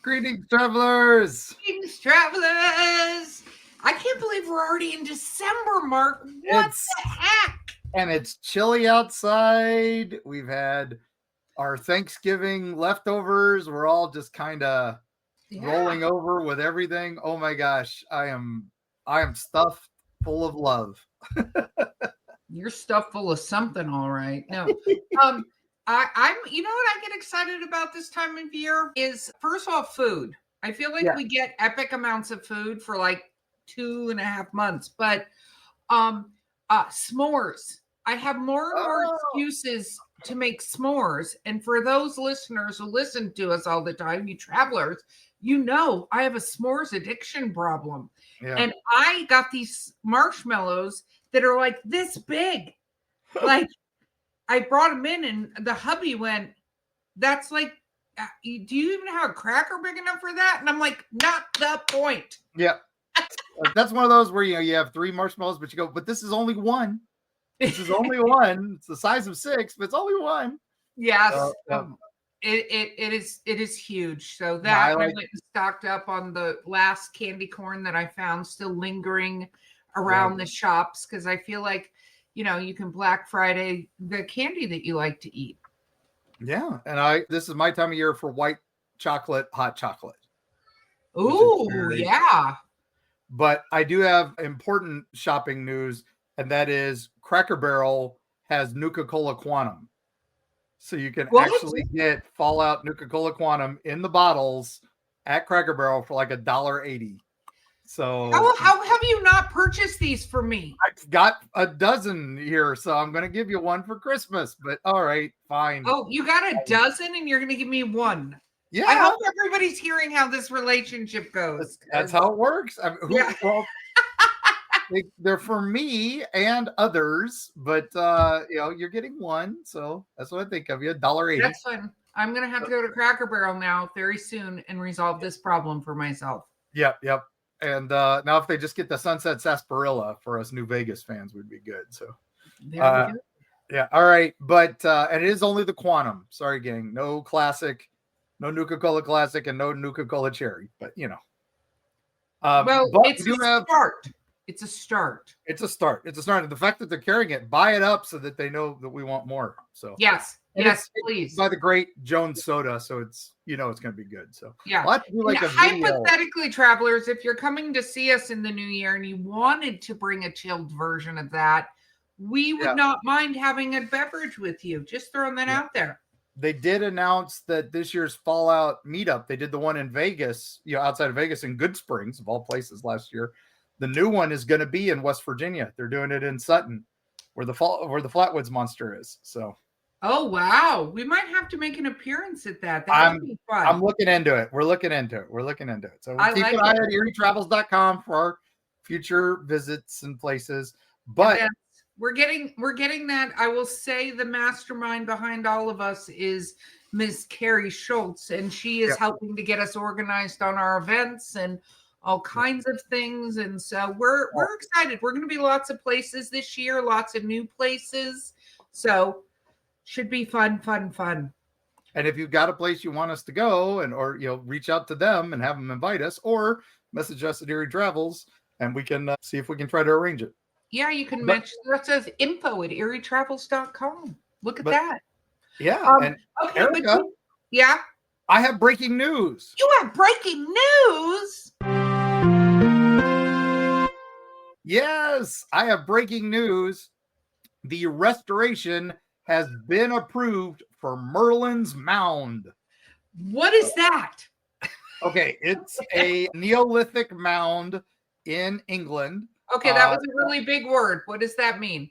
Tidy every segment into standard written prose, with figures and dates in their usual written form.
Greetings, travelers. Greetings, travelers. I can't believe we're already in December, Mark. What the heck? And it's chilly outside. We've had our Thanksgiving leftovers. We're all just kind of rolling over with everything. Oh my gosh, I am stuffed full of love. You're stuffed full of something, all right. No, I'm. You know what I get excited about this time of year is first of all food. I feel like we get epic amounts of food for like 2.5 months, but s'mores. I have more and more excuses to make s'mores. And for those listeners who listen to us all the time, you travelers, you know I have a s'mores addiction problem. Yeah. And I got these marshmallows that are like this big. Like I brought them in and the hubby went, that's like, do you even have a cracker big enough for that? And I'm like, not the point. Yeah. That's one of those where, you have 3 marshmallows, but you go, but this is only one. This is only one. It's the size of 6, but it's only one. Yes. It is huge. So that I went and stocked up on the last candy corn that I found still lingering around the shops, because I feel like, you can Black Friday the candy that you like to eat. Yeah. And this is my time of year for white chocolate, hot chocolate. Ooh, yeah. But I do have important shopping news, and that is Cracker Barrel has Nuka-Cola Quantum. So you can actually get Fallout Nuka-Cola Quantum in the bottles at Cracker Barrel for like $1.80. So how have you not purchased these for me? I've got a dozen here, so I'm going to give you one for Christmas. But all right, fine. Oh, you got a dozen and you're going to give me one? Yeah. I hope everybody's hearing how this relationship goes. That's how it works. Well, they're for me and others, but you're getting one, so that's what I think of you. $1.80. That's fun. I'm going to have to go to Cracker Barrel now very soon and resolve this problem for myself. Yep. And now if they just get the Sunset Sarsaparilla for us New Vegas fans would be good. So there we go. Yeah, all right. But and it is only the Quantum. Sorry, gang. No classic, no Nuka-Cola Classic, and no Nuka-Cola Cherry. But well, but it's a start. It's a start. It's a start. And the fact that they're carrying it, buy it up so that they know that we want more. So yes, please. It's by the great Jones Soda, so it's it's going to be good. So yeah, we'll have to do like a hypothetically, travelers, if you're coming to see us in the new year and you wanted to bring a chilled version of that, we would not mind having a beverage with you. Just throwing that out there. They did announce that this year's Fallout meetup, they did the one in Vegas, outside of Vegas in Good Springs, of all places, last year. The new one is going to be in West Virginia. They're doing it in Sutton, where the Flatwoods Monster is. So, oh wow, we might have to make an appearance at that. That would be fun. I'm looking into it. We're looking into it. So we'll keep an eye at eerietravels.com for our future visits and places. But we're getting that. I will say the mastermind behind all of us is Ms. Carrie Schultz, and she is helping to get us organized on our events and all kinds of things. And so we're excited. We're going to be lots of places this year, lots of new places. So should be fun. And if you've got a place you want us to go or reach out to them and have them invite us, or message us at Eerie Travels and we can see if we can try to arrange it. Yeah, you can mention that says info@eerietravels.com. Look at that. Yeah. And okay, Erica, I have breaking news. You have breaking news? Yes, I have breaking news. The restoration has been approved for Merlin's Mound. What is that? Okay, it's a Neolithic mound in England. Okay, that was a really big word. What does that mean?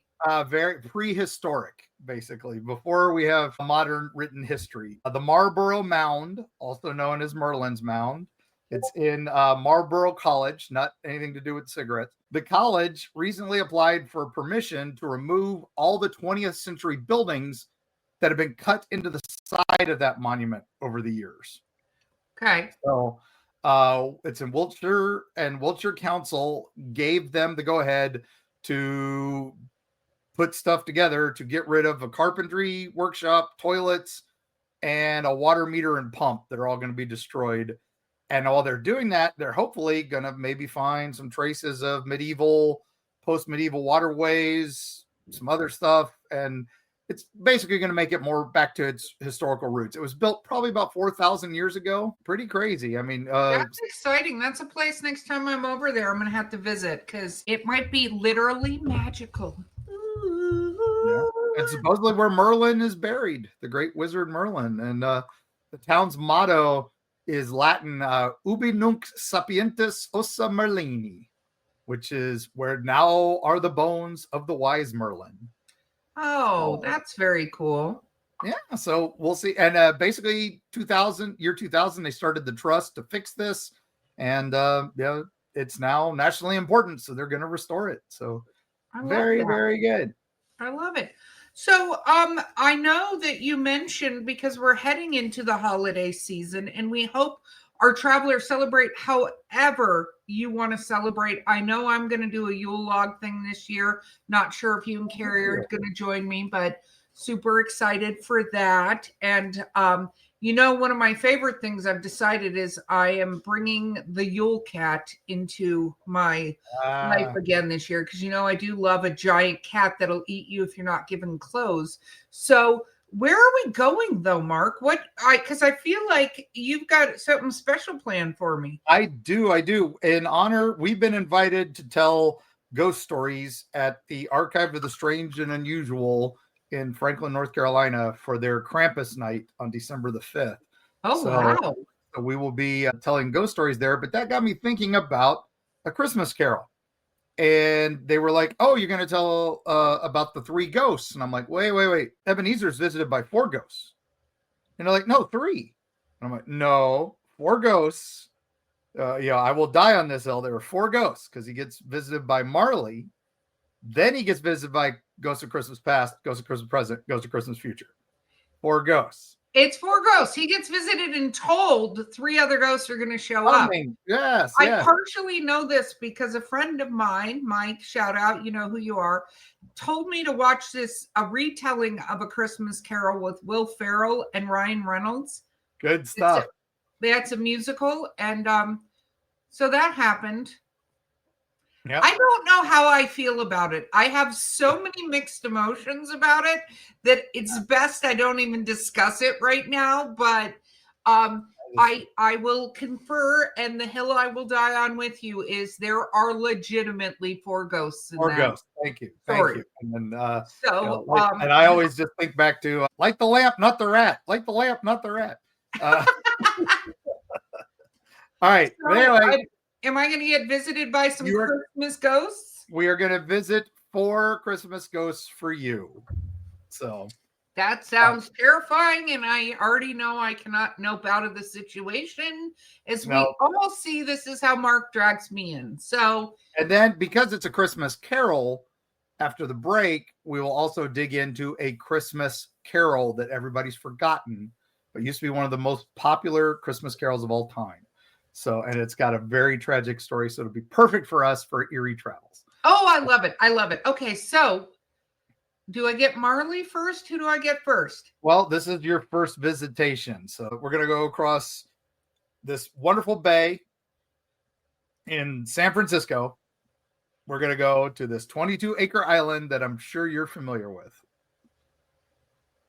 Very prehistoric, basically, before we have modern written history. The Marlborough Mound, also known as Merlin's Mound. It's in Marlborough College, not anything to do with cigarettes. The college recently applied for permission to remove all the 20th century buildings that have been cut into the side of that monument over the years. Okay. So it's in Wiltshire, and Wiltshire Council gave them the go-ahead to put stuff together to get rid of a carpentry workshop, toilets, and a water meter and pump that are all going to be destroyed. And while they're doing that, they're hopefully going to maybe find some traces of post-medieval waterways, some other stuff. And it's basically going to make it more back to its historical roots. It was built probably about 4,000 years ago. Pretty crazy. I mean, that's exciting. That's a place next time I'm over there, I'm going to have to visit because it might be literally magical. Yeah. And supposedly where Merlin is buried, the great wizard Merlin. And the town's motto is Latin, ubi nunc sapientis ossa Merlini, which is where now are the bones of the wise Merlin. Oh, that's very cool. Yeah, so we'll see. And basically 2000, they started the trust to fix this. And yeah, it's now nationally important. So they're going to restore it. So very, very good. I love it. So I know that you mentioned, because we're heading into the holiday season and we hope our travelers celebrate however you want to celebrate. I know I'm going to do a Yule log thing this year. Not sure if you and Carrie are going to join me, but super excited for that. And one of my favorite things I've decided is I am bringing the Yule cat into my life again this year, because I do love a giant cat that'll eat you if you're not given clothes. So where are we going though, Mark? Because I feel like you've got something special planned for me. I do. In honor, we've been invited to tell ghost stories at the Archive of the Strange and Unusual in Franklin, North Carolina for their Krampus night on December the 5th. Oh, wow. So we will be telling ghost stories there, but that got me thinking about A Christmas Carol. And they were like, oh, you're going to tell about the 3 ghosts. And I'm like, wait. Ebenezer's visited by 4 ghosts. And they're like, no, 3. And I'm like, no, 4 ghosts. I will die on this hill. There are 4 ghosts because he gets visited by Marley. Then he gets visited by Ghost of Christmas Past, Ghost of Christmas Present, Ghost of Christmas Future. 4 ghosts. It's 4 ghosts. He gets visited and told 3 other ghosts are going to show up. Yes. I partially know this because a friend of mine, Mike, shout out, you know who you are, told me to watch a retelling of A Christmas Carol with Will Ferrell and Ryan Reynolds. Good stuff. That's a musical. And so that happened. Yep. I don't know how I feel about it. I have so many mixed emotions about it that it's best I don't even discuss it right now. But I will confer, and the hill I will die on with you is there are legitimately 4 ghosts in 4 that. ghosts. Thank you. And then, and I always just think back to light the lamp, not the rat. Light the lamp, not the rat. All right. So anyway. Am I going to get visited by some Christmas ghosts? We are going to visit 4 Christmas ghosts for you. So that sounds terrifying, and I already know I cannot nope out of the situation. As we all see, this is how Mark drags me in. So, and then because it's A Christmas Carol, after the break, we will also dig into A Christmas Carol that everybody's forgotten, but used to be one of the most popular Christmas carols of all time. So, and it's got a very tragic story. So it'll be perfect for us for Eerie travels. Oh, I love it. I love it. Okay. So do I get Marley first? Who do I get first? Well, this is your first visitation. So we're going to go across this wonderful bay in San Francisco. We're going to go to this 22-acre island that I'm sure you're familiar with.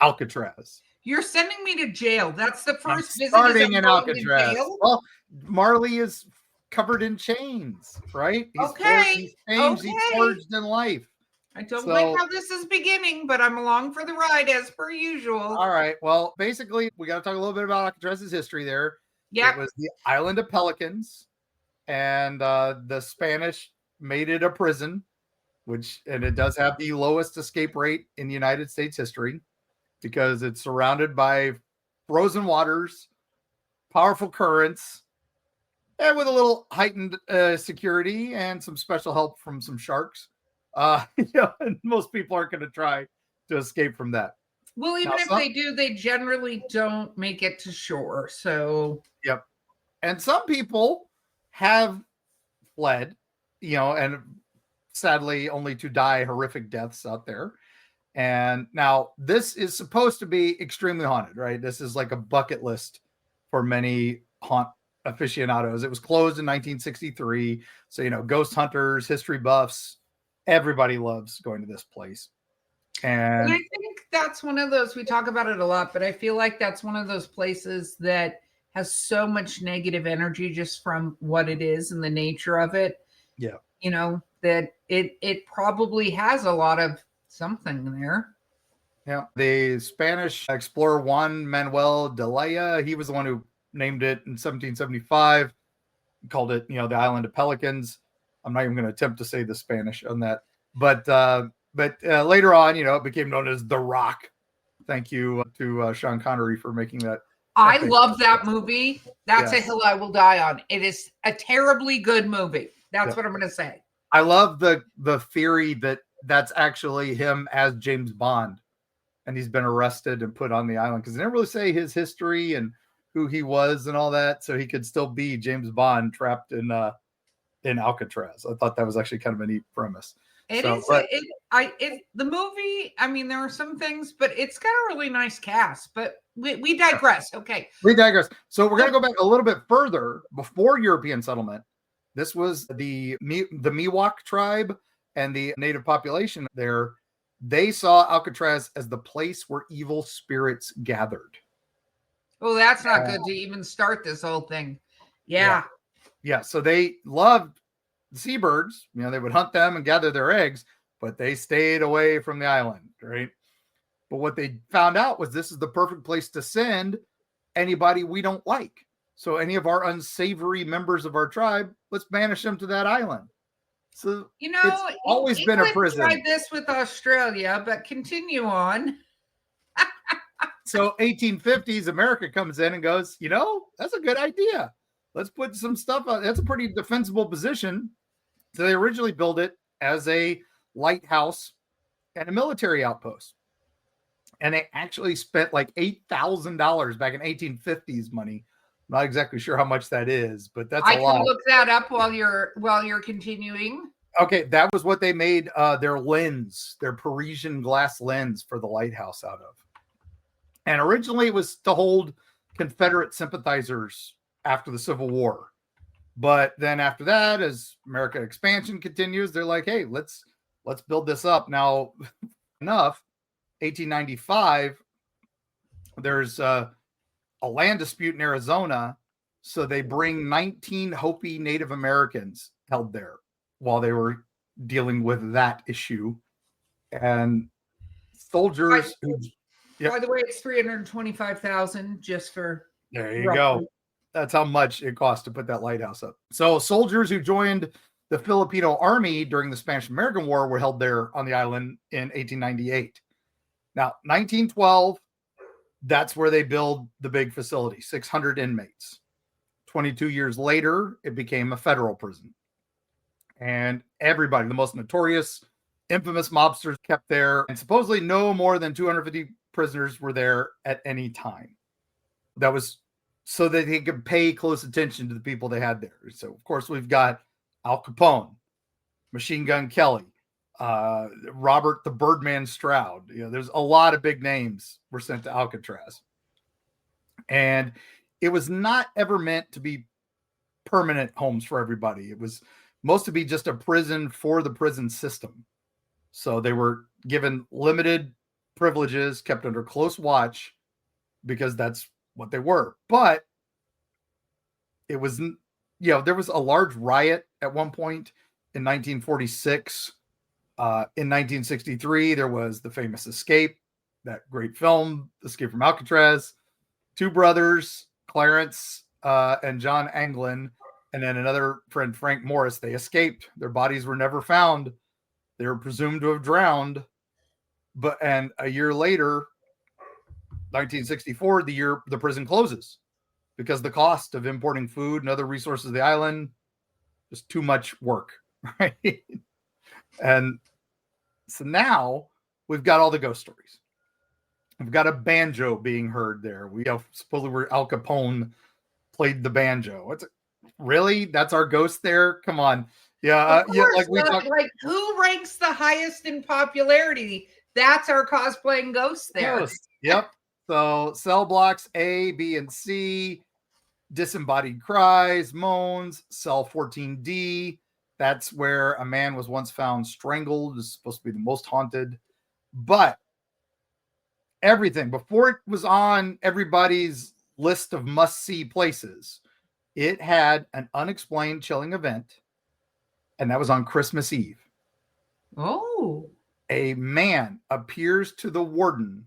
Alcatraz. You're sending me to jail. That's the first visit. Starting in Alcatraz. Well, Marley is covered in chains, right? He's forged in life. I don't like how this is beginning, but I'm along for the ride as per usual. All right. Well, basically, we got to talk a little bit about Alcatraz's history there. Yeah. It was the island of pelicans, and the Spanish made it a prison, and it does have the lowest escape rate in United States history, because it's surrounded by frozen waters, powerful currents, and with a little heightened security and some special help from some sharks. And most people aren't going to try to escape from that. Well, even if they do, they generally don't make it to shore. So, yep. And some people have fled, and sadly only to die horrific deaths out there. And now this is supposed to be extremely haunted, right? This is like a bucket list for many aficionados. It was closed in 1963. So, you know, ghost hunters, history buffs, everybody loves going to this place. And I And think that's one of those, we talk about it a lot, but I feel like that's one of those places that has so much negative energy just from what it is and the nature of it. yeah. You know, that it probably has a lot of something there. Yeah. The Spanish explorer Juan Manuel de Laya, he was the one who named it in 1775, called it, you know, the Island of Pelicans. I'm not even going to attempt to say the Spanish on that. But later on, you know, it became known as The Rock. Thank you to Sean Connery for making that. I love that movie. That's a Yes. hill I will die on. It is a terribly good movie. That's Yep. what I'm going to say. I love the theory that that's actually him as James Bond, and he's been arrested and put on the island because they never really say his history and who he was and all that, so he could still be James Bond trapped in Alcatraz. I thought that was actually kind of a neat premise. The movie, I mean, there are some things, but it's got a really nice cast. But we digress. Okay. We digress. So we're going to go back a little bit further before European settlement. This was the Miwok tribe and the native population there. They saw Alcatraz as the place where evil spirits gathered. Oh, that's not good to even start this whole thing. Yeah. Yeah. So they loved the seabirds. You know, they would hunt them and gather their eggs, but they stayed away from the island, right? But what they found out was this is the perfect place to send anybody we don't like. So any of our unsavory members of our tribe, let's banish them to that island. So, you know, it's always been a prison. Tried this with Australia, but continue on. So 1850s, America comes in and goes, you know, that's a good idea. Let's put some stuff out. That's a pretty defensible position. So they originally built it as a lighthouse and a military outpost. And they actually spent like $8,000 back in 1850s money. I'm not exactly sure how much that is, but that's a lot. I can look that up while you're continuing. Okay, that was what they made their lens, their Parisian glass lens for the lighthouse out of. And originally it was to hold Confederate sympathizers after the Civil War. But then after that, as American expansion continues, they're like, hey, let's build this up. Now, enough, 1895, there's a land dispute in Arizona. So they bring 19 Hopi Native Americans held there while they were dealing with that issue. And soldiers who... Yep. By the way, it's $325,000 just for. There you go. That's how much it cost to put that lighthouse up. So soldiers who joined the Filipino Army during the Spanish-American War were held there on the island in 1898. Now, 1912, that's where they build the big facility, 600 inmates. 22 years later, it became a federal prison. And everybody, the most notorious, infamous mobsters kept there. And supposedly no more than 250 prisoners were there at any time. That was so that they could pay close attention to the people they had there. So, of course, we've got Al Capone, Machine Gun Kelly, Robert the Birdman Stroud. You know, there's a lot of big names were sent to Alcatraz. And it was not ever meant to be permanent homes for everybody. It was supposed to be just a prison for the prison system. So they were given limited privileges, kept under close watch, because that's what they were. But it was, you know, there was a large riot at one point in 1946. In 1963, there was the famous Escape, that great film, Escape from Alcatraz. Two brothers, Clarence and John Anglin, and then another friend, Frank Morris, they escaped. Their bodies were never found. They were presumed to have drowned. And a year later, 1964, the prison closes because the cost of importing food and other resources of the island was too much work, right? And so now we've got all the ghost stories. We've got a banjo being heard there. We have supposedly where Al Capone played the banjo. Really? That's our ghost there? Come on. Yeah, like who ranks the highest in popularity? That's our cosplaying ghost there. Ghost. Yep. So cell blocks A, B, and C. disembodied cries, moans, cell 14D. That's where a man was once found strangled. Is supposed to be the most haunted. But everything, before it was on everybody's list of must-see places, it had an unexplained chilling event, and that was on Christmas Eve. Oh. A man appears to the warden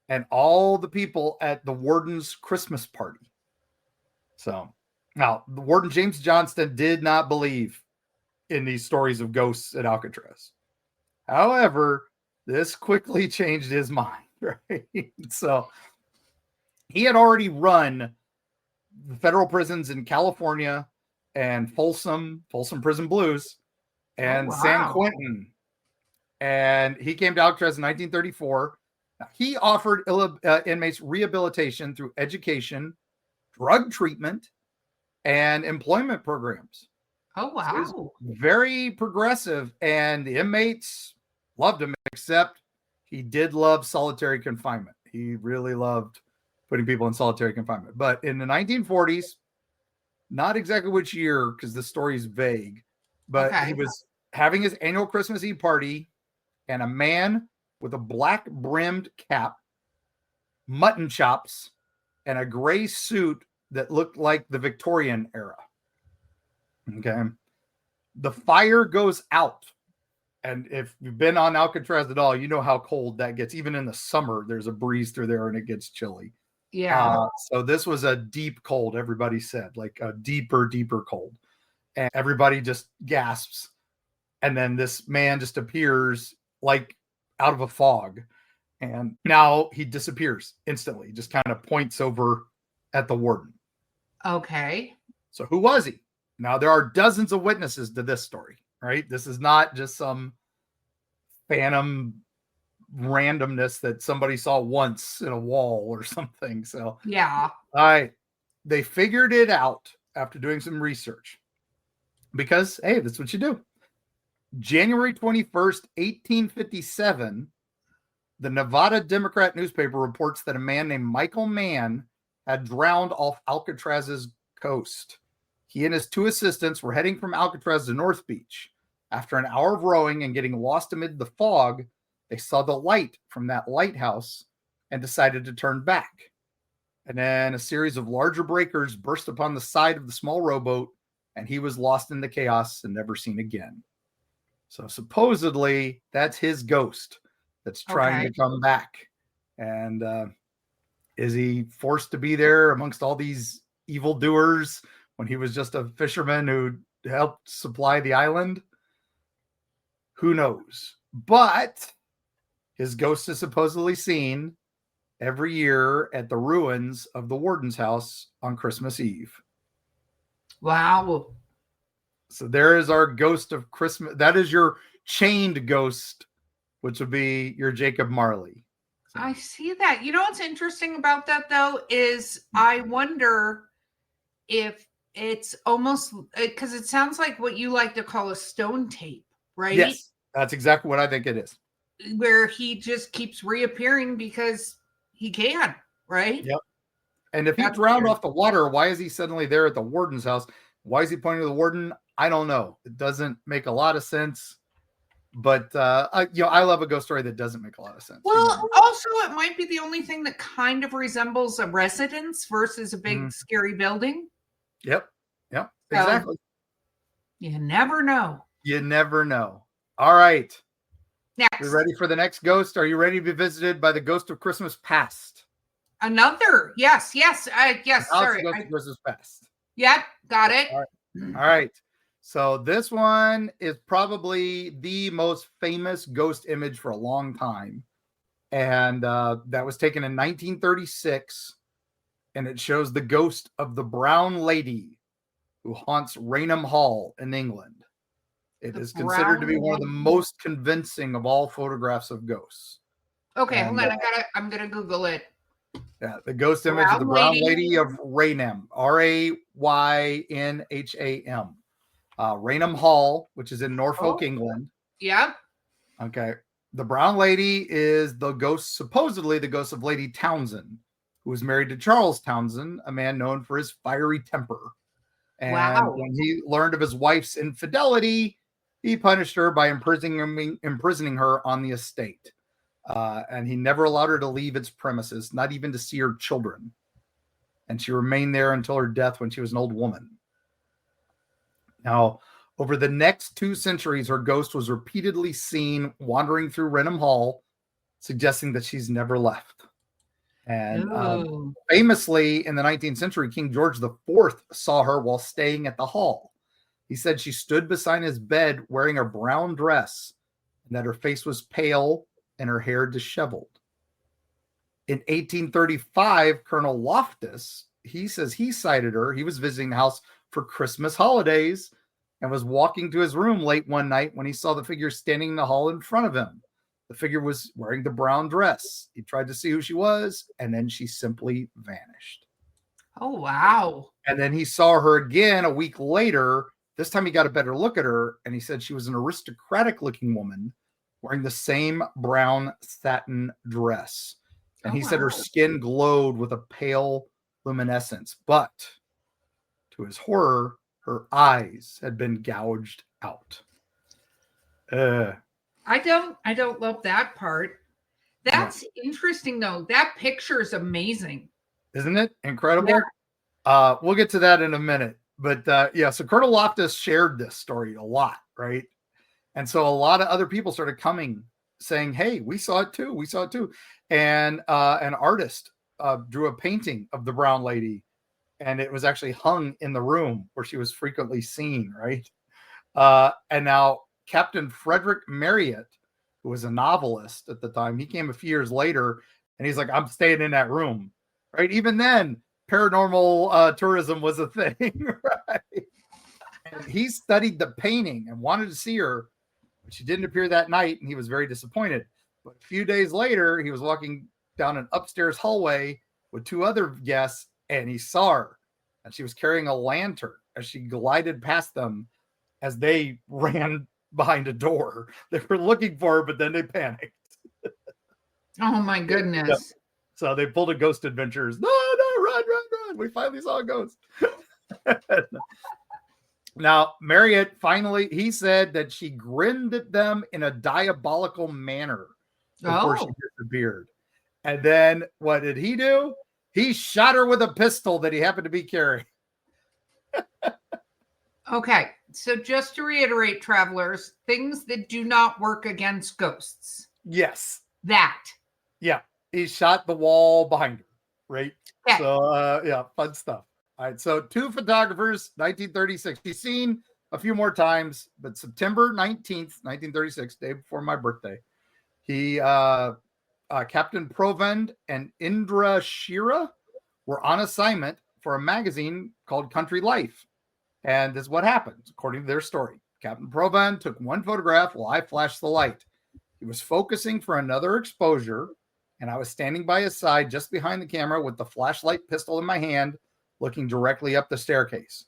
and all the people at the warden's Christmas party. So now the warden, James Johnston, did not believe in these stories of ghosts at Alcatraz. However, this quickly changed his mind, right? So he had already run the federal prisons in California and Folsom Prison Blues, and San Quentin. And he came to Alcatraz in 1934. He offered inmates rehabilitation through education, drug treatment, and employment programs. Oh, wow. So very progressive, and the inmates loved him, except he did love solitary confinement. He really loved putting people in solitary confinement. But in the 1940s, not exactly which year, because the story is vague, but he was having his annual Christmas Eve party, and a man with a black brimmed cap, mutton chops, and a gray suit that looked like the Victorian era. Okay. The fire goes out. And if you've been on Alcatraz at all, you know how cold that gets. Even in the summer, there's a breeze through there and it gets chilly. Yeah. So this was a deep cold, everybody said, like a deeper cold. And everybody just gasps. And then this man just appears like out of a fog. And now he disappears instantly, just kind of points over at the warden. Okay. So who was he? Now, there are dozens of witnesses to this story, right? This is not just some phantom randomness that somebody saw once in a wall or something. So, yeah. They figured it out after doing some research because, hey, that's what you do. January 21st, 1857, the Nevada Democrat newspaper reports that a man named Michael Mann had drowned off Alcatraz's coast. He and his two assistants were heading from Alcatraz to North Beach. After an hour of rowing and getting lost amid the fog, they saw the light from that lighthouse and decided to turn back. And then a series of larger breakers burst upon the side of the small rowboat, and he was lost in the chaos and never seen again. So supposedly that's his ghost that's trying to come back. And is he forced to be there amongst all these evildoers when he was just a fisherman who helped supply the island? Who knows? But his ghost is supposedly seen every year at the ruins of the warden's house on Christmas Eve. Wow. So there is our ghost of Christmas. That is your chained ghost, which would be your Jacob Marley. So. I see that. You know what's interesting about that, though, is I wonder if it's almost because it sounds like what you like to call a stone tape, right? Yes, that's exactly what I think it is. Where he just keeps reappearing because he can, right? Yep. And if he drowned off the water, why is he suddenly there at the warden's house? Why is he pointing to the warden? I don't know. It doesn't make a lot of sense. But I love a ghost story that doesn't make a lot of sense. Well, also it might be the only thing that kind of resembles a residence versus a big scary building. Yep. Exactly. You never know. You never know. All right. Next. You ready for the next ghost? Are you ready to be visited by the ghost of Christmas past? Another. Yes. Sorry. Ghost of Christmas past. Yeah, got it. All right. So this one is probably the most famous ghost image for a long time. And that was taken in 1936. And it shows the ghost of the Brown Lady who haunts Raynham Hall in England. It is considered to be one of the most convincing of all photographs of ghosts. Okay, hold on. I'm gonna Google it. Yeah, the ghost image of the Brown Lady of Raynham, Raynham. Raynham Hall, which is in Norfolk, England. Yeah. Okay. The Brown Lady is the ghost, supposedly the ghost of Lady Townsend, who was married to Charles Townsend, a man known for his fiery temper. And Wow. when he learned of his wife's infidelity, he punished her by imprisoning her on the estate. And he never allowed her to leave its premises, not even to see her children. And she remained there until her death when she was an old woman. Now, over the next 2 centuries, her ghost was repeatedly seen wandering through Renham Hall, suggesting that she's never left. And famously, in the 19th century, King George IV saw her while staying at the hall. He said she stood beside his bed wearing a brown dress, and that her face was pale and her hair disheveled. In 1835, Colonel Loftus, he says he sighted her. He was visiting the house for Christmas holidays and was walking to his room late one night when he saw the figure standing in the hall in front of him. The figure was wearing the brown dress. He tried to see who she was, and then she simply vanished. Oh, wow. And then he saw her again a week later. This time he got a better look at her, and he said she was an aristocratic-looking woman wearing the same brown satin dress. And he said her skin glowed with a pale luminescence, but to his horror, her eyes had been gouged out. I don't love that part. That's interesting though. That picture is amazing. Isn't it incredible? Yeah. We'll get to that in a minute. But so Colonel Loftus shared this story a lot, right? And so a lot of other people started coming saying, hey, we saw it too. We saw it too. And an artist drew a painting of the brown lady, and it was actually hung in the room where she was frequently seen, right? And now Captain Frederick Marriott, who was a novelist at the time, he came a few years later, and he's like, I'm staying in that room, right? Even then, paranormal tourism was a thing, right? And he studied the painting and wanted to see her, but she didn't appear that night, and he was very disappointed. But a few days later, he was walking down an upstairs hallway with 2 other guests, and he saw her, and she was carrying a lantern as she glided past them as they ran behind a door. They were looking for her, but then they panicked. Oh my goodness. Yep. So they pulled a Ghost Adventures. No, run. We finally saw a ghost. Now, Marriott finally, he said that she grinned at them in a diabolical manner before she disappeared. And then what did he do? He shot her with a pistol that he happened to be carrying. Okay, so just to reiterate, travelers, things that do not work against ghosts. Yes. That. Yeah, he shot the wall behind her, right? Okay. So, fun stuff. All right, so 2 photographers, 1936. She's seen a few more times, but September 19th, 1936, day before my birthday, he, Captain Provend and Indra Shira were on assignment for a magazine called Country Life. And this is what happened, according to their story. Captain Provend took one photograph while I flashed the light. He was focusing for another exposure, and I was standing by his side just behind the camera with the flashlight pistol in my hand, looking directly up the staircase.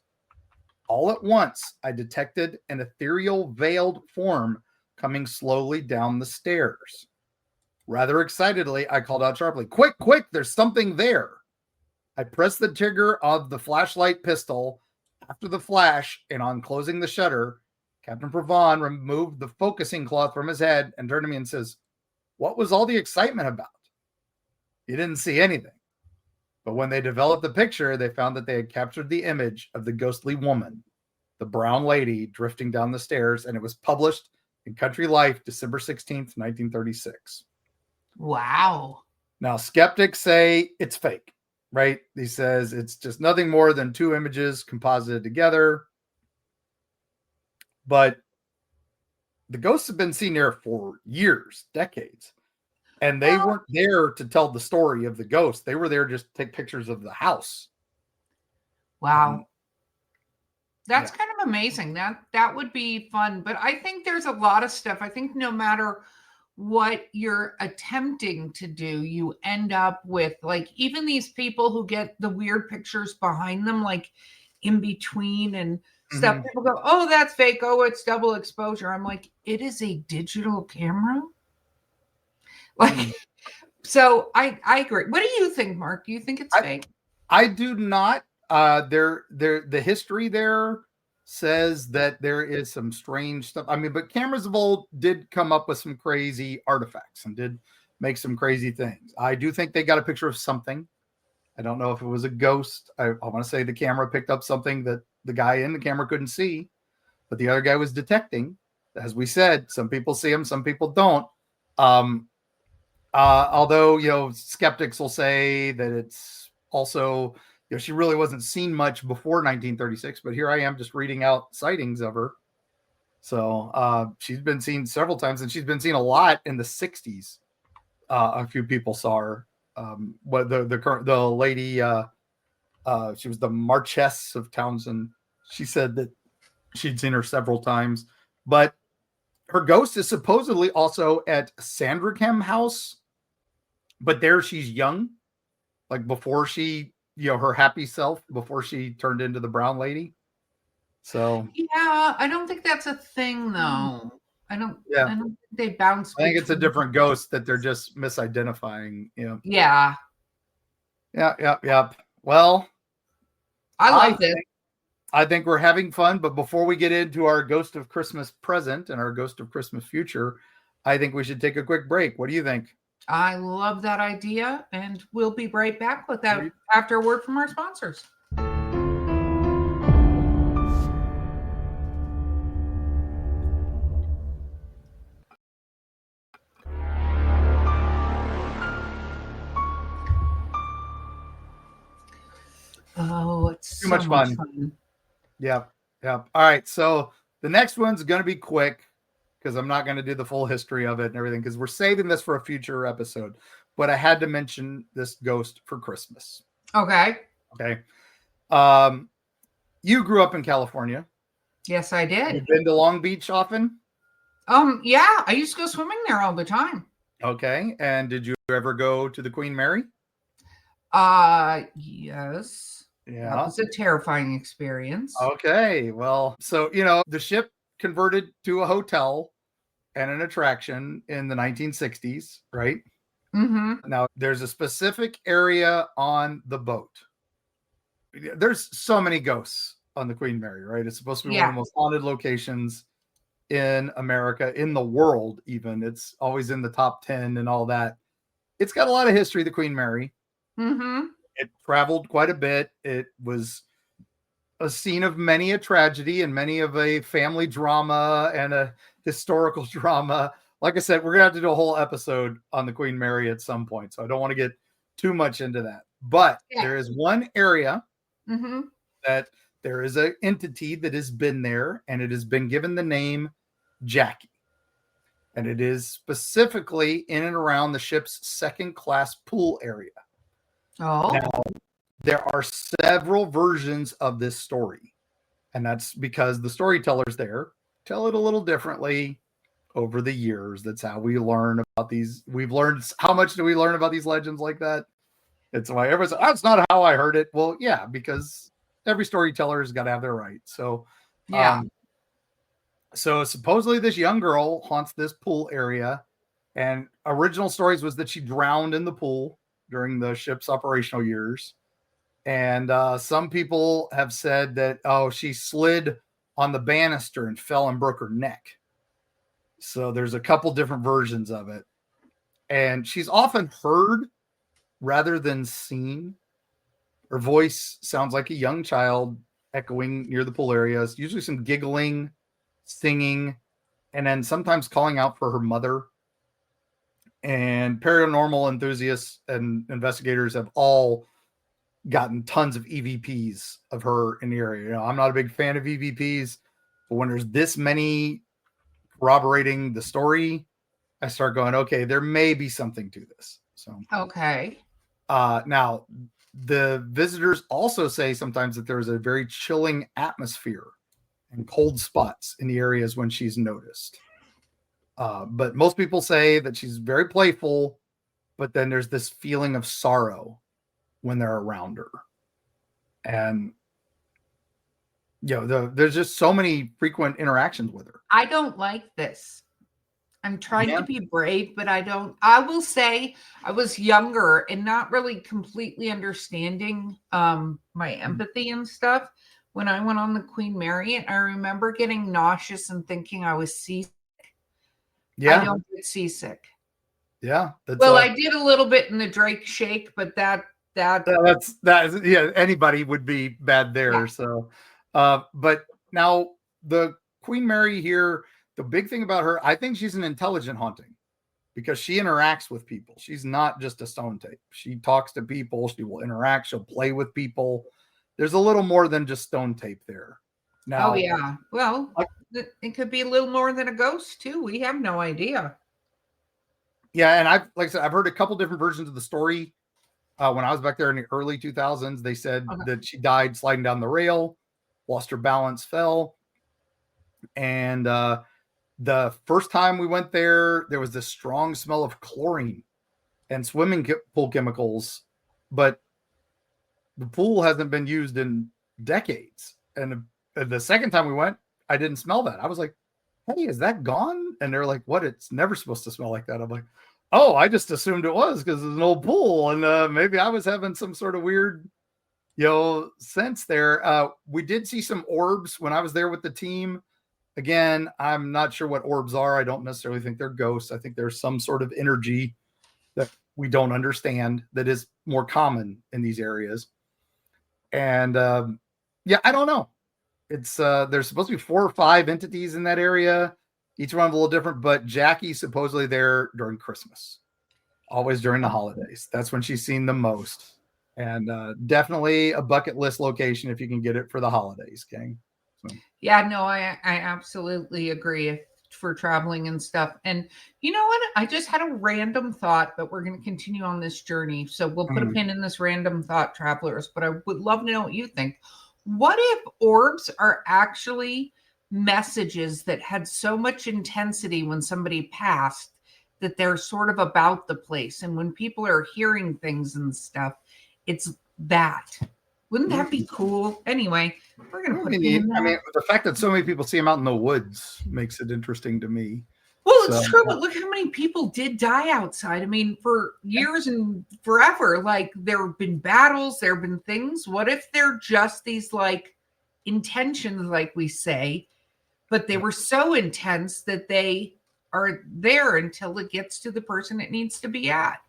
All at once, I detected an ethereal veiled form coming slowly down the stairs. Rather excitedly, I called out sharply, quick, there's something there. I pressed the trigger of the flashlight pistol after the flash, and on closing the shutter, Captain Provend removed the focusing cloth from his head and turned to me and says, what was all the excitement about? You didn't see anything. But when they developed the picture, they found that they had captured the image of the ghostly woman, the brown lady drifting down the stairs, and it was published in Country Life, December 16th, 1936. Wow. Now, skeptics say it's fake, right? He says it's just nothing more than 2 images composited together. But the ghosts have been seen there for years, decades. And they weren't there to tell the story of the ghost. They were there just to take pictures of the house. Wow. That's kind of amazing. That would be fun. But I think there's a lot of stuff. I think no matter what you're attempting to do, you end up with, like, even these people who get the weird pictures behind them, like in between and stuff. People go, oh, that's fake. Oh, it's double exposure. I'm like, it is a digital camera. Like, So I agree. What do you think, Mark? Do you think it's fake? I do not. The history there says that there is some strange stuff. I mean, but cameras of old did come up with some crazy artifacts and did make some crazy things. I do think they got a picture of something. I don't know if it was a ghost. I want to say the camera picked up something that the guy in the camera couldn't see, but the other guy was detecting. As we said, some people see them, some people don't. Although, skeptics will say that it's also, she really wasn't seen much before 1936, but here I am just reading out sightings of her. So she's been seen several times, and she's been seen a lot in the 60s. A few people saw her. What the lady, she was the Marchess of Townsend. She said that she'd seen her several times, but her ghost is supposedly also at Sandringham House, but there she's young, like before she, her happy self, before she turned into the brown lady. So yeah, I don't think that's a thing though. I don't think they bounce. I think it's a different ghost that they're just misidentifying. Yeah. Yeah. Well, I love it. I think we're having fun, but before we get into our Ghost of Christmas Present and our Ghost of Christmas Future, I think we should take a quick break. What do you think? I love that idea, and we'll be right back with that after a word from our sponsors. Oh, it's too much fun. Yeah. All right. So the next one's going to be quick because I'm not going to do the full history of it and everything because we're saving this for a future episode. But I had to mention this ghost for Christmas. Okay. You grew up in California. Yes, I did. You've been to Long Beach often? Yeah, I used to go swimming there all the time. Okay. And did you ever go to the Queen Mary? Yes. Yeah. That was a terrifying experience. Okay. Well, so, the ship converted to a hotel and an attraction in the 1960s, right? Mm-hmm. Now, there's a specific area on the boat. There's so many ghosts on the Queen Mary, right? It's supposed to be one of the most haunted locations in America, in the world even. It's always in the top 10 and all that. It's got a lot of history, the Queen Mary. Mm-hmm. It traveled quite a bit. It was a scene of many a tragedy and many of a family drama and a historical drama. Like I said, we're going to have to do a whole episode on the Queen Mary at some point. So I don't want to get too much into that. But there is one area that there is an entity that has been there, and it has been given the name Jackie. And it is specifically in and around the ship's second-class pool area. Oh. Now, there are several versions of this story. And that's because the storytellers there tell it a little differently over the years. That's how we learn about these. We've learned, how much do we learn about these legends like that? It's why everyone says, that's not how I heard it. Well, yeah, because every storyteller has got to have their right. So, so supposedly this young girl haunts this pool area, and original stories was that she drowned in the pool during the ship's operational years. And some people have said that, she slid on the banister and fell and broke her neck. So there's a couple different versions of it. And she's often heard rather than seen. Her voice sounds like a young child echoing near the pool areas, usually some giggling, singing, and then sometimes calling out for her mother. And paranormal enthusiasts and investigators have all gotten tons of EVPs of her in the area. I'm not a big fan of EVPs, but when there's this many corroborating the story, I start going, okay, there may be something to this. So, okay. Now, the visitors also say sometimes that there's a very chilling atmosphere and cold spots in the areas when she's noticed. But most people say that she's very playful, but then there's this feeling of sorrow when they're around her. And, there's just so many frequent interactions with her. I don't like this. I'm trying Yeah. to be brave, but I will say I was younger and not really completely understanding my empathy and stuff when I went on the Queen Mary. And I remember getting nauseous and thinking I was seasick. I Yeah. don't get seasick. Yeah. That's Well, I did a little bit in the Drake shake, but that yeah, anybody would be bad there. yeah. So but now the Queen Mary here, the big thing about her, I think she's an intelligent haunting because she interacts with people. She's not just a stone tape. She talks to people, she will interact, she'll play with people. There's a little more than just stone tape there. Oh Now, yeah. Well, it could be a little more than a ghost too. We have no idea. yeah, and like I said, I've heard a couple different versions of the story. When I was back there in the early 2000s, they said Okay. that she died sliding down the rail, lost her balance, fell. And the first time we went there, there was this strong smell of chlorine and swimming pool chemicals, but the pool hasn't been used in decades. And the second time we went, I didn't smell that. I was like, hey, is that gone? And they're like, what? It's never supposed to smell like that. I'm like, oh, I just assumed it was because it's an old pool. And maybe I was having some sort of weird, sense there. We did see some orbs when I was there with the team. Again, I'm not sure what orbs are. I don't necessarily think they're ghosts. I think there's some sort of energy that we don't understand that is more common in these areas. And yeah, I don't know. It's there's supposed to be 4 or 5 entities in that area. Each one a little different, but Jackie's supposedly there during Christmas, always during the holidays. That's when she's seen the most. And definitely a bucket list location if you can get it for the holidays, King. So. Yeah, no, I absolutely agree for traveling and stuff. And you know what? I just had a random thought, but we're going to continue on this journey. So we'll put a pin in this random thought, travelers. But I would love to know what you think. What if orbs are actually messages that had so much intensity when somebody passed that they're sort of about the place? And when people are hearing things and stuff, it's that. Wouldn't that be cool? Anyway, we're going to put it in there. I mean, the fact that so many people see him out in the woods makes it interesting to me. Well, it's true, but look how many people did die outside. I mean, for years and forever, like there have been battles, there have been things. What if they're just these like intentions, like we say, but they were so intense that they are there until it gets to the person it needs to be at?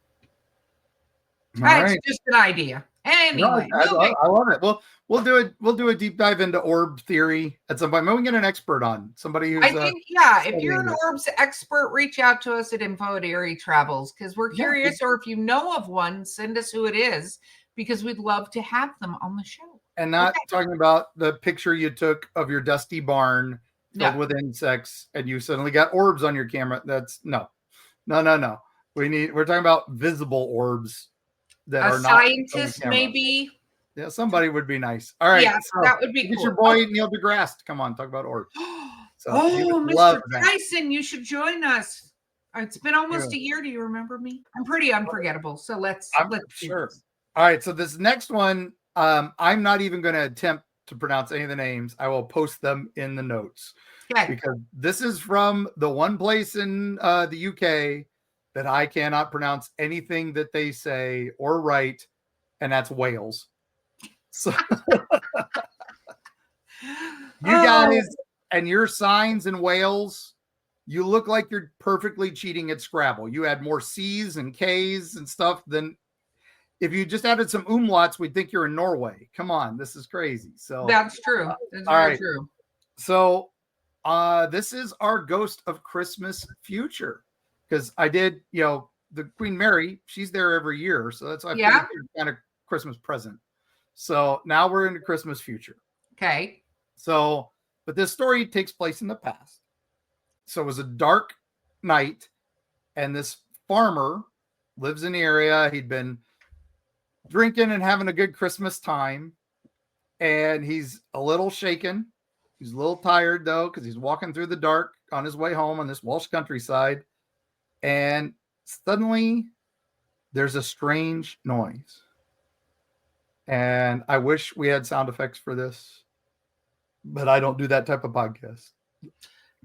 It's just an idea. Anyway, no, I love it. Well, we'll do a deep dive into orb theory at some point. Maybe we can get an expert on, somebody who's. I think, if you're an orbs expert, reach out to us at info@Eerie Travels because we're curious. Or if you know of one, send us who it is because we'd love to have them on the show. And not talking about the picture you took of your dusty barn filled with insects, and you suddenly got orbs on your camera. That's no. We're talking about visible orbs. That a are scientist, not maybe. Yeah, somebody would be nice. All right, yeah, so that would be cool. Get your boy Neil deGrasse. Come on, talk about orbs. So Mr. Tyson, you should join us. It's been almost a year. Do you remember me? I'm pretty unforgettable. So let's sure. All right, so this next one, I'm not even going to attempt to pronounce any of the names. I will post them in the notes because this is from the one place in the UK that I cannot pronounce anything that they say or write, and that's Wales. So you guys and your signs in Wales, you look like you're perfectly cheating at Scrabble. You had more C's and K's and stuff than if you just added some umlauts, we'd think you're in Norway. Come on, this is crazy. So that's true. That's very true. So this is our Ghost of Christmas Future. Because I did, the Queen Mary, she's there every year. So that's why I figured kind of Christmas present. So now we're into Christmas future. Okay. So, but this story takes place in the past. So it was a dark night, and this farmer lives in the area. He'd been drinking and having a good Christmas time. And he's a little shaken. He's a little tired, though, because he's walking through the dark on his way home on this Welsh countryside. And suddenly there's a strange noise. And I wish we had sound effects for this, but I don't do that type of podcast.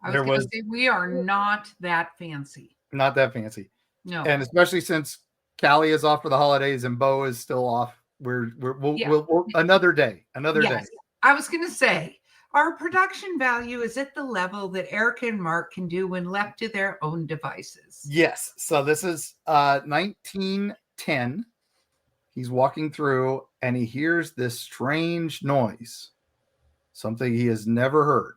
I was going to say we are not that fancy. Not that fancy. No. And especially since Callie is off for the holidays and Bo is still off. We'll another day. I was going to say our production value is at the level that Erica and Mark can do when left to their own devices. Yes. So this is 1910. He's walking through and he hears this strange noise, something he has never heard.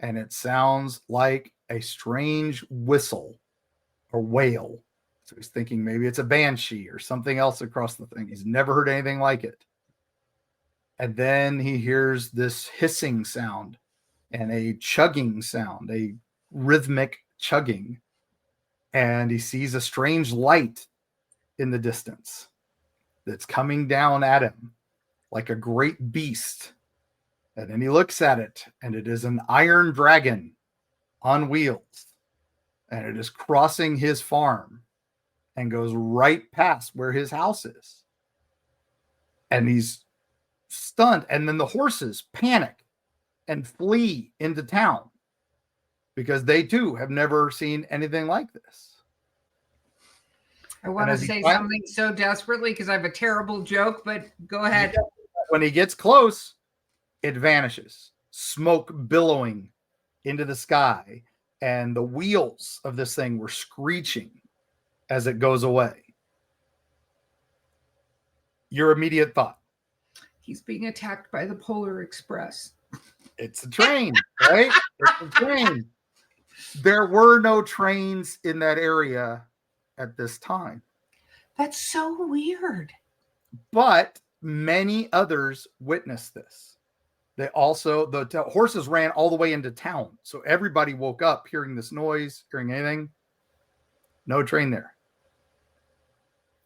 And it sounds like a strange whistle or wail. So he's thinking maybe it's a banshee or something else across the thing. He's never heard anything like it. And then he hears this hissing sound and a chugging sound, a rhythmic chugging. And he sees a strange light in the distance that's coming down at him like a great beast. And then he looks at it, and it is an iron dragon on wheels. And it is crossing his farm and goes right past where his house is. And he's stunned. And then the horses panic and flee into town because they too have never seen anything like this. I want to say something so desperately because I have a terrible joke, but go ahead. When he gets close, it vanishes. Smoke billowing into the sky. And the wheels of this thing were screeching as it goes away. Your immediate thought? He's being attacked by the Polar Express. It's a train, right? It's a train. There were no trains in that area at this time. That's so weird. But many others witnessed this. They also, the horses ran all the way into town. So everybody woke up hearing this noise, hearing anything. No train there.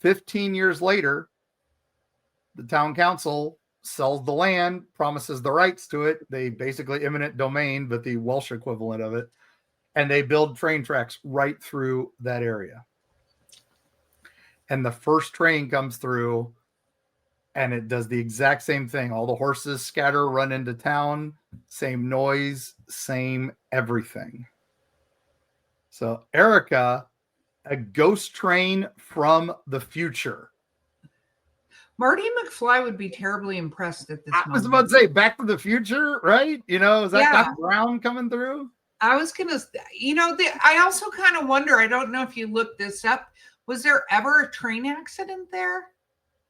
15 years later, the town council sells the land, promises the rights to it. They basically eminent domain, but the Welsh equivalent of it. And they build train tracks right through that area. And the first train comes through and it does the exact same thing. All the horses scatter, run into town, same noise, same everything. So Erica, a ghost train from the future. Marty McFly would be terribly impressed at this moment. I was about to say Back to the Future, right? You know, is that Doc Brown coming through? I was going to, I also kind of wonder, I don't know if you looked this up. Was there ever a train accident there?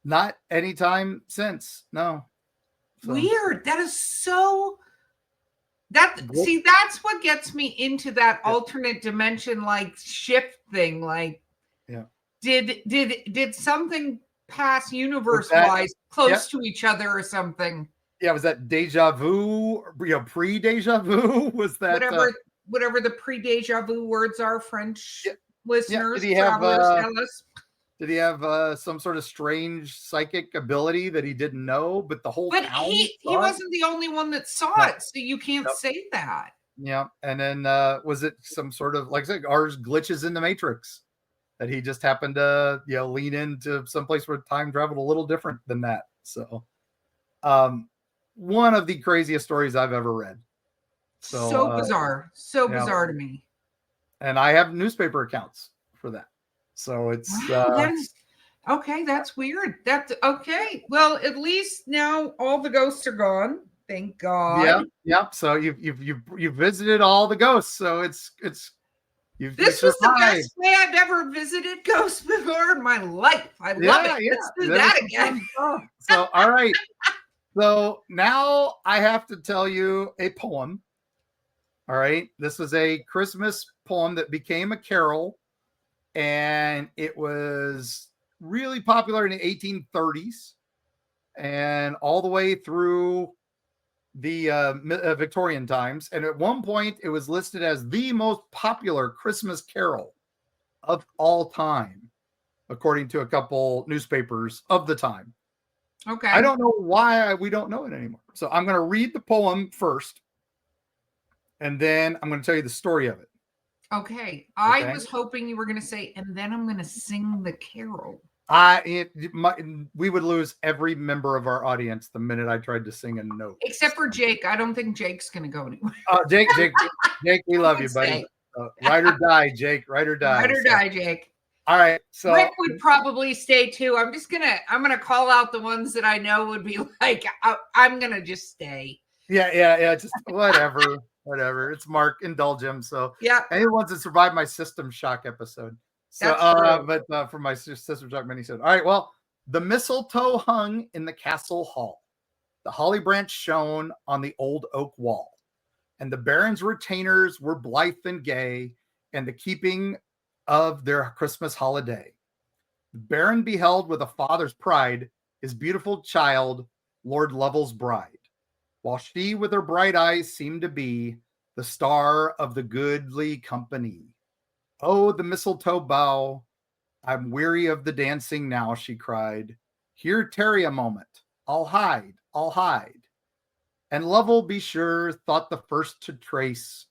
Not anytime since. No. So. Weird. That is so. That's what gets me into that alternate dimension, like shift thing. Like, did something pass universe wise close to each other or something? Yeah, was that deja vu? Pre-deja vu? Was that whatever the pre-deja vu words are? French listeners, did travelers, tell us. Did he have some sort of strange psychic ability that he didn't know? But the whole town he wasn't the only one that saw it, so you can't say that. Yeah, and then was it some sort of, like I said, ours glitches in the Matrix that he just happened to lean into some place where time traveled a little different than that. So, one of the craziest stories I've ever read. So bizarre, bizarre to me. And I have newspaper accounts for that. So it's okay. That's weird. That's okay. Well, at least now all the ghosts are gone. Thank God. Yeah. So you've visited all the ghosts. So it's this was the best way I've ever visited ghosts before in my life. I love it. Let's do that again. So all right. So now I have to tell you a poem. All right. This was a Christmas poem that became a carol. And it was really popular in the 1830s and all the way through the Victorian times. And at one point, it was listed as the most popular Christmas carol of all time, according to a couple newspapers of the time. Okay. I don't know why we don't know it anymore. So I'm going to read the poem first, and then I'm going to tell you the story of it. Okay. I was hoping you were going to say, and then I'm going to sing the carol. We would lose every member of our audience the minute I tried to sing a note. Except for Jake. I don't think Jake's going to go anywhere. Jake, we love you, would buddy. stay. Ride or die, Jake. Ride or die. Ride or die, Jake. All right. So Rick would probably stay too. I'm gonna call out the ones that I know would be like, I'm gonna just stay. Yeah. Just whatever. It's Mark. Indulge him. So yeah. And he wants to survive my System Shock episode. So but for my System Shock mini-sode. All right, well, the mistletoe hung in the castle hall. The holly branch shone on the old oak wall. And the baron's retainers were blithe and gay, and the keeping of their Christmas holiday. The baron beheld with a father's pride his beautiful child, Lord Lovell's bride, while she with her bright eyes seemed to be the star of the goodly company. Oh, the mistletoe bough, I'm weary of the dancing now, she cried. Here tarry a moment, I'll hide. And Lovell, be sure, thought the first to trace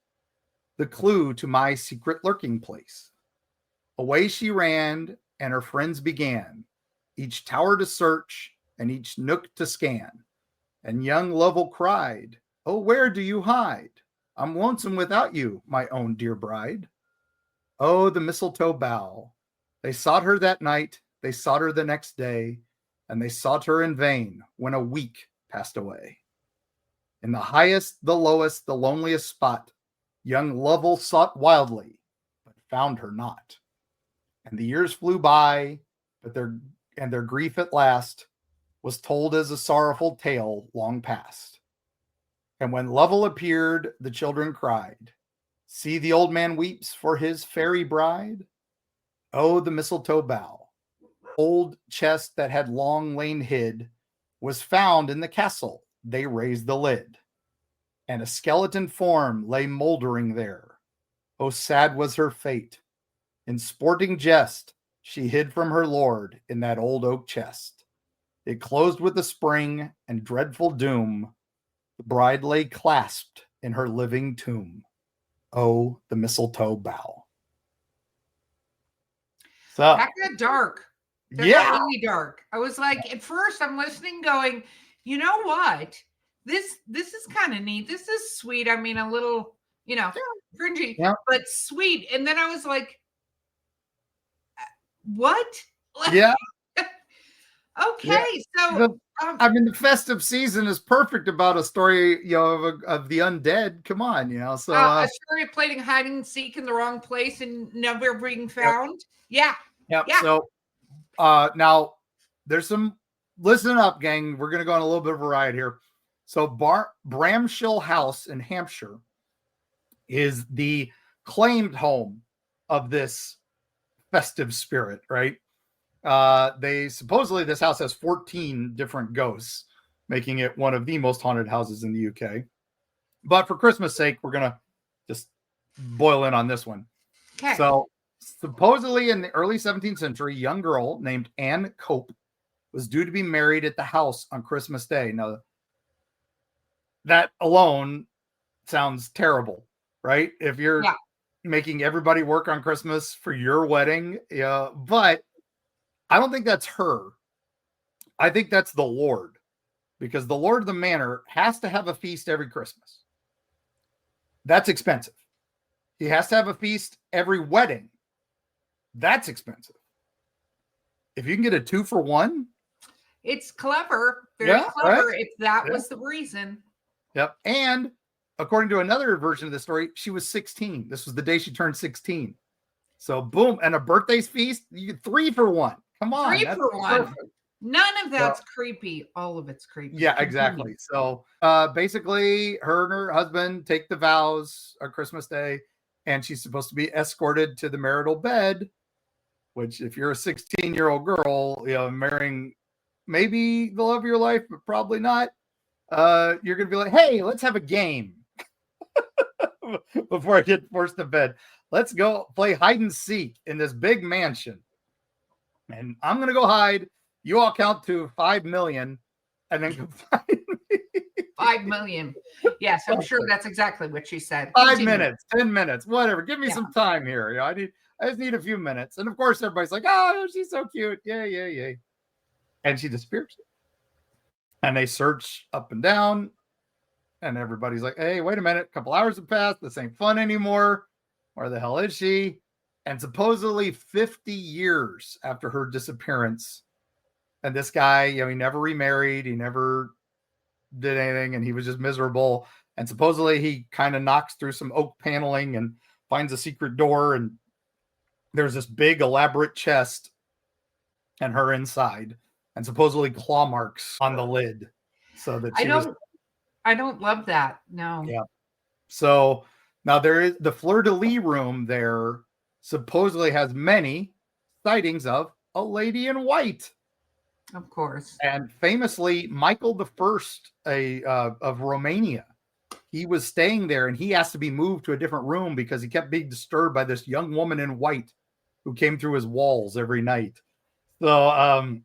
the clue to my secret lurking place. Away she ran, and her friends began, each tower to search, and each nook to scan. And young Lovell cried, oh, where do you hide? I'm lonesome without you, my own dear bride. Oh, the mistletoe bough. They sought her that night, they sought her the next day, and they sought her in vain when a week passed away. In the highest, the lowest, the loneliest spot, young Lovell sought wildly, but found her not. And the years flew by, but their grief at last was told as a sorrowful tale long past. And when Lovell appeared, the children cried, see, the old man weeps for his fairy bride. Oh, the mistletoe bough, old chest that had long lain hid, was found in the castle. They raised the lid, and a skeleton form lay moldering there. Oh, sad was her fate. In sporting jest, she hid from her lord in that old oak chest. It closed with a spring and dreadful doom. The bride lay clasped in her living tomb. Oh, the mistletoe bough. So that got dark. That got really dark. I was like, at first I'm listening going, you know what? This is kind of neat. This is sweet. I mean, a little, cringy, but sweet. And then I was like, what? Yeah. Okay. So I mean, the festive season is perfect about a story, of the undead. Come on, So a story of playing hide and seek in the wrong place and never being found. Yeah. So now there's some. Listen up, gang. We're gonna go on a little bit of a ride here. So Bramshill House in Hampshire is the claimed home of this festive spirit, right? They supposedly, this house has 14 different ghosts, making it one of the most haunted houses in the UK. But for Christmas sake, we're gonna just boil in on this one. Okay. So supposedly in the early 17th century, a young girl named Anne Cope was due to be married at the house on Christmas Day. Now, that alone sounds terrible, right? If you're making everybody work on Christmas for your wedding, but I don't think that's her. I think that's the Lord, because the Lord of the manor has to have a feast every Christmas. That's expensive. He has to have a feast every wedding. That's expensive. If you can get a 2-for-1, it's clever, very clever. Right? If that was the reason. Yep. And according to another version of the story, she was 16. This was the day she turned 16. So boom, and a birthday feast, you get 3-for-1. Come on. 3-for-1. Perfect. None of that's creepy. All of it's creepy. Yeah, exactly. So basically, her and her husband take the vows on Christmas Day, and she's supposed to be escorted to the marital bed, which if you're a 16-year-old girl, marrying maybe the love of your life, but probably not, you're going to be like, hey, let's have a game before I get forced to bed. Let's go play hide and seek in this big mansion. And I'm going to go hide. You all count to 5 million and then go find me. 5 million. Yes, I'm sure that's exactly what she said. 5 minutes, 10 minutes, whatever. Give me some time here. I just need a few minutes. And of course, everybody's like, oh, she's so cute. Yeah. And she disappears. And they search up and down. And everybody's like, hey, wait a minute, a couple hours have passed. This ain't fun anymore. Where the hell is she? And supposedly 50 years after her disappearance, and this guy, he never remarried, he never did anything, and he was just miserable. And supposedly he kind of knocks through some oak paneling and finds a secret door, and there's this big elaborate chest and her inside, and supposedly claw marks on the lid. So that I don't love that. No. Yeah. So now there is the Fleur de Lis room there supposedly has many sightings of a lady in white. Of course. And famously, Michael I of Romania, he was staying there and he asked to be moved to a different room because he kept being disturbed by this young woman in white who came through his walls every night. So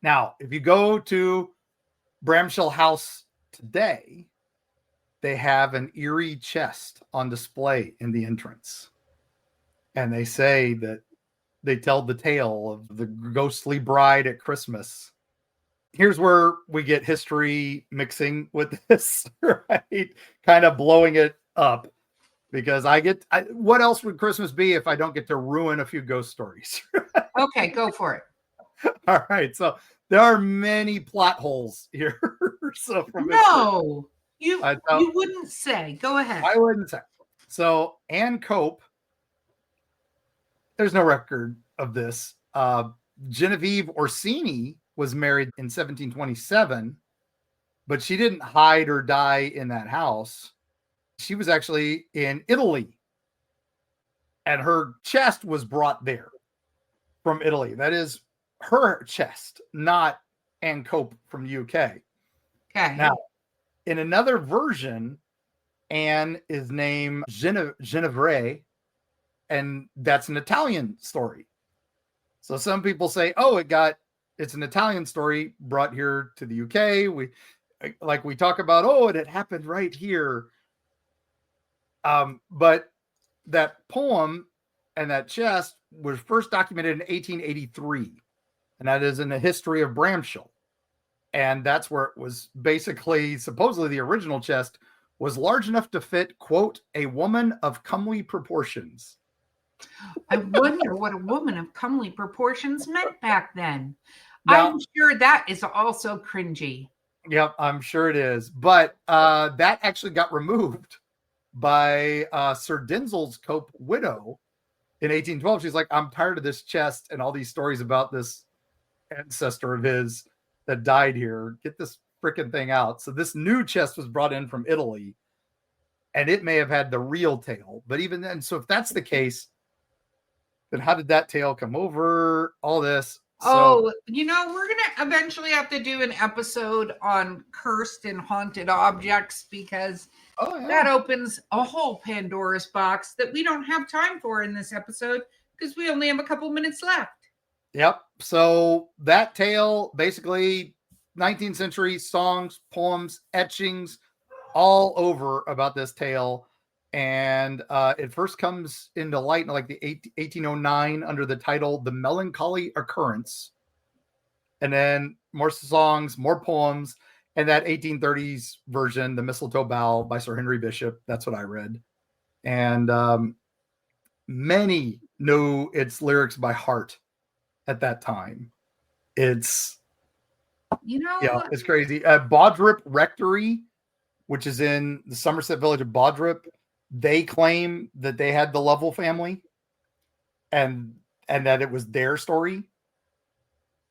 now, if you go to Bramshill House today, they have an Eerie chest on display in the entrance. And they say that they tell the tale of the ghostly bride at Christmas. Here's where we get history mixing with this, right? Kind of blowing it up. Because what else would Christmas be if I don't get to ruin a few ghost stories? Okay, go for it. All right. So there are many plot holes here. So you wouldn't say. Go ahead. I wouldn't say. So Anne Cope, there's no record of this. Genevieve Orsini was married in 1727, but she didn't hide or die in that house. She was actually in Italy, and her chest was brought there from Italy. That is her chest, not Anne Cope from the UK. Okay. Now, in another version, Anne is named Genevieve, and that's an Italian story. So some people say, oh, it's an Italian story brought here to the UK. We talk about, oh, it had happened right here. But that poem and that chest was first documented in 1883, and that is in the history of Bramshill. And that's where it was basically, supposedly the original chest was large enough to fit, quote, a woman of comely proportions. I wonder what a woman of comely proportions meant back then. Now, I'm sure that is also cringy. Yep, I'm sure it is. But that actually got removed by Sir Dinsel's Cope widow in 1812. She's like, I'm tired of this chest and all these stories about this ancestor of his that died here. Get this freaking thing out. So this new chest was brought in from Italy, and it may have had the real tale. But even then, so if that's the case, then how did that tale come over? All this. We're going to eventually have to do an episode on cursed and haunted objects because that opens a whole Pandora's box that we don't have time for in this episode because we only have a couple minutes left. Yep. So that tale, basically 19th century songs, poems, etchings, all over about this tale. And it first comes into light in like the 1809 under the title The Melancholy Occurrence. And then more songs, more poems, and that 1830s version, The Mistletoe Bough by Sir Henry Bishop. That's what I read. And many knew its lyrics by heart at that time. It's crazy. Baudrip Rectory, which is in the Somerset village of Baudrip, they claim that they had the Lovell family and that it was their story.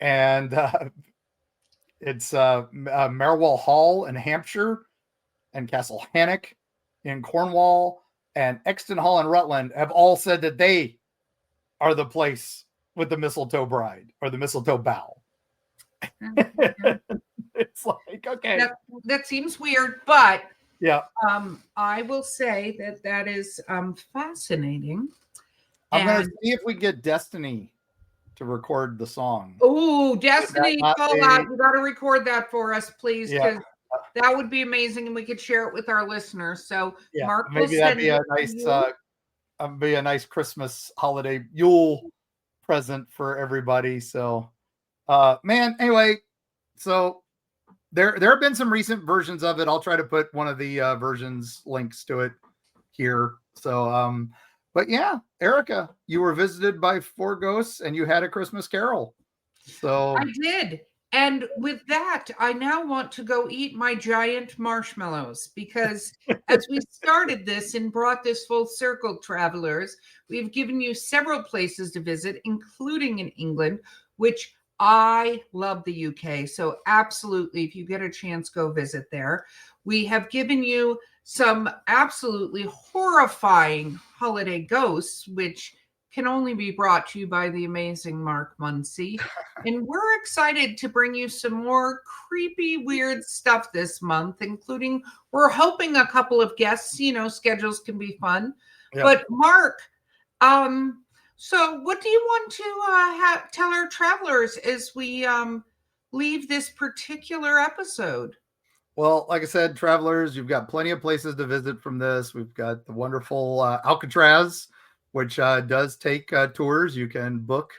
And it's Marwell Hall in Hampshire and Castle Hannock in Cornwall and Exton Hall in Rutland have all said that they are the place with the mistletoe bride or the mistletoe bough. It's like, okay. That seems weird, but yeah. I will say that is fascinating. I'm going to see if we get Destiny to record the song. Oh, Destiny, call out. You got to record that for us, please, because that would be amazing, and we could share it with our listeners. So, Mark, maybe that'd be a nice Christmas holiday Yule present for everybody. So, anyway, so there have been some recent versions of it. I'll try to put one of the versions links to it here. So, but yeah, Erica, you were visited by 4 ghosts and you had a Christmas Carol. So I did. And with that, I now want to go eat my giant marshmallows because as we started this and brought this full circle, travelers, we've given you several places to visit, including in England, which I love the UK. So, absolutely, if you get a chance, go visit there. We have given you some absolutely horrifying holiday ghosts, which can only be brought to you by the amazing Mark Muncy. And we're excited to bring you some more creepy, weird stuff this month, including we're hoping a couple of guests, schedules can be fun. yeah. But Mark, so what do you want to tell our travelers as we leave this particular episode? Well, like I said, travelers, you've got plenty of places to visit from this. We've got the wonderful Alcatraz, which does take tours. You can book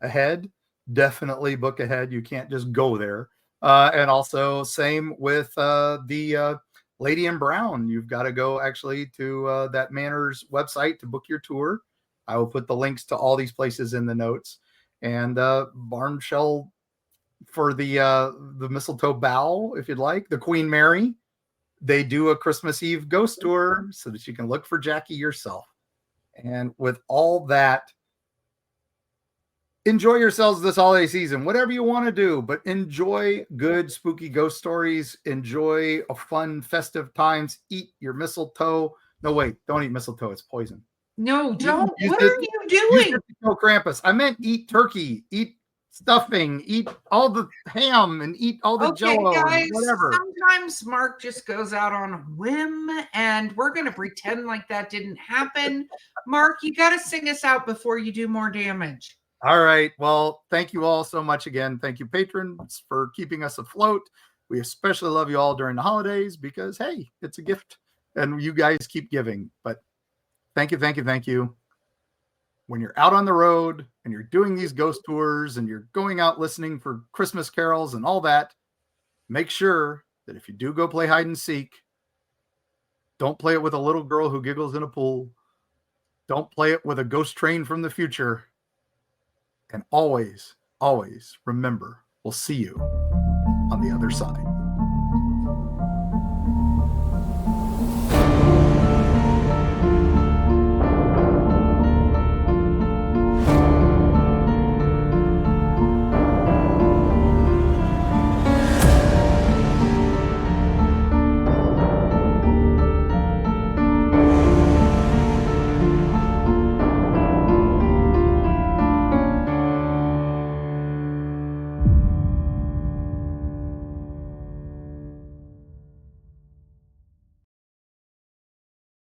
ahead. Definitely book ahead. You can't just go there. And also same with the Lady in Brown. You've got to go actually to that manor's website to book your tour. I will put the links to all these places in the notes. And Barn Shell for the Mistletoe Bough, if you'd like. The Queen Mary, they do a Christmas Eve ghost tour so that you can look for Jackie yourself. And with all that, enjoy yourselves this holiday season, whatever you want to do, but enjoy good spooky ghost stories. Enjoy a fun festive times. Eat your mistletoe. No, wait, don't eat mistletoe. It's poison. No, don't. What are you doing? Use it to kill Krampus. I meant eat turkey, eat stuffing, eat all the ham, and eat all the Jell-O, guys, whatever. Sometimes Mark just goes out on a whim, and we're going to pretend like that didn't happen. Mark, you got to sing us out before you do more damage. All right. Well, thank you all so much again. Thank you, patrons, for keeping us afloat. We especially love you all during the holidays because, hey, it's a gift, and you guys keep giving. But thank you, thank you, thank you. When you're out on the road and you're doing these ghost tours and you're going out listening for Christmas carols and all that, make sure that if you do go play hide and seek, don't play it with a little girl who giggles in a pool. Don't play it with a ghost train from the future. And always, always remember, we'll see you on the other side.